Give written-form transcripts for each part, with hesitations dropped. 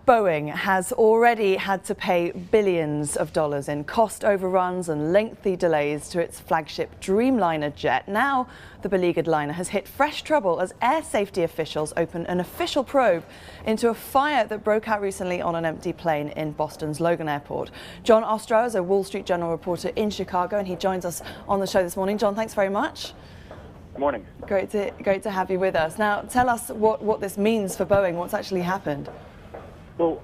Boeing has already had to pay billions of dollars in cost overruns and lengthy delays to its flagship Dreamliner jet. Now, the beleaguered liner has hit fresh trouble as air safety officials open an official probe into a fire that broke out recently on an empty plane in Boston's Logan Airport. John Ostrow is a Wall Street Journal reporter in Chicago, and he joins us on the show this morning. John, thanks very much. Good morning. Great to have you with us. Now, tell us what this means for Boeing. What's actually happened? Well,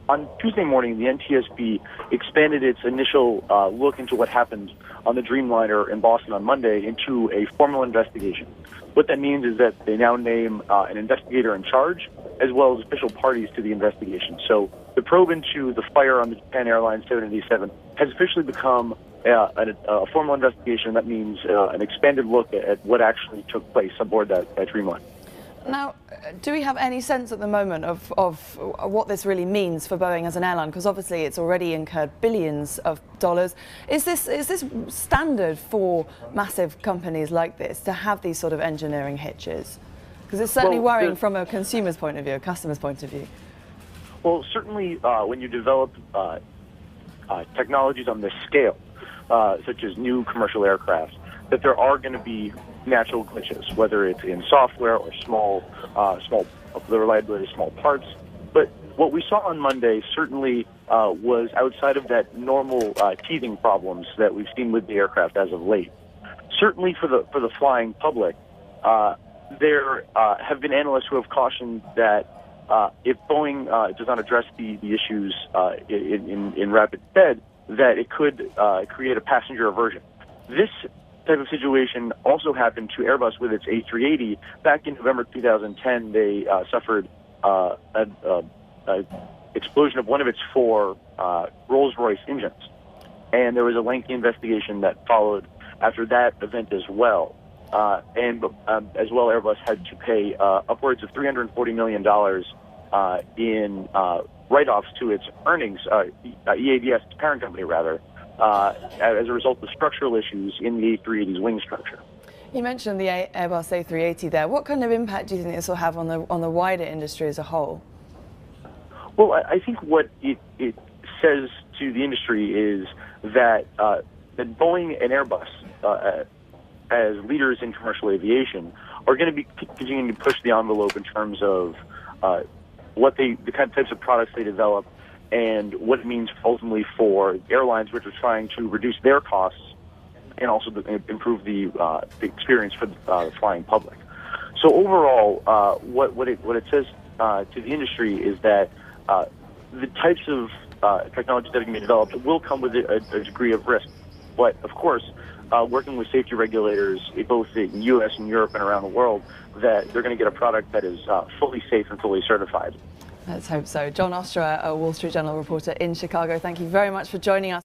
on Tuesday morning, the NTSB expanded its initial look into what happened on the Dreamliner in Boston on Monday into a formal investigation. What that means is that they now name an investigator in charge, as well as official parties to the investigation. So the probe into the fire on the Japan Airlines 787 has officially become a formal investigation. That means an expanded look at what actually took place aboard that Dreamliner. Now, do we have any sense at the moment of what this really means for Boeing as an airline? Because obviously it's already incurred billions of dollars. Is this standard for massive companies like this to have these sort of engineering hitches? Because it's certainly worrying from a consumer's point of view, a customer's point of view. Well, certainly when you develop technologies on this scale, such as new commercial aircraft, that there are going to be natural glitches, whether it's in software or the reliability of small parts. But what we saw on Monday certainly was outside of that normal teething problems that we've seen with the aircraft as of late. Certainly for the flying public, there have been analysts who have cautioned that if Boeing does not address the issues in rapid stead, that it could create a passenger aversion. This type of situation also happened to Airbus with its A380. Back in November 2010, they suffered an explosion of one of its four Rolls-Royce engines. And there was a lengthy investigation that followed after that event as well. And as well, Airbus had to pay upwards of $340 million in write-offs to its earnings, EADS, its parent company rather, as a result of structural issues in the A380's wing structure. You mentioned the Airbus A380 there. What kind of impact do you think this will have on the wider industry as a whole? Well, I think what it says to the industry is that that Boeing and Airbus, as leaders in commercial aviation, are going to be continuing to push the envelope in terms of the kind of types of products they develop, and what it means ultimately for airlines which are trying to reduce their costs and also improve the experience for the flying public. So overall, what it says to the industry is that the types of technologies that are going to be developed will come with a degree of risk. But of course, working with safety regulators, both in the U.S. and Europe and around the world, that they're going to get a product that is fully safe and fully certified. Let's hope so. John Ostrow, a Wall Street Journal reporter in Chicago, thank you very much for joining us.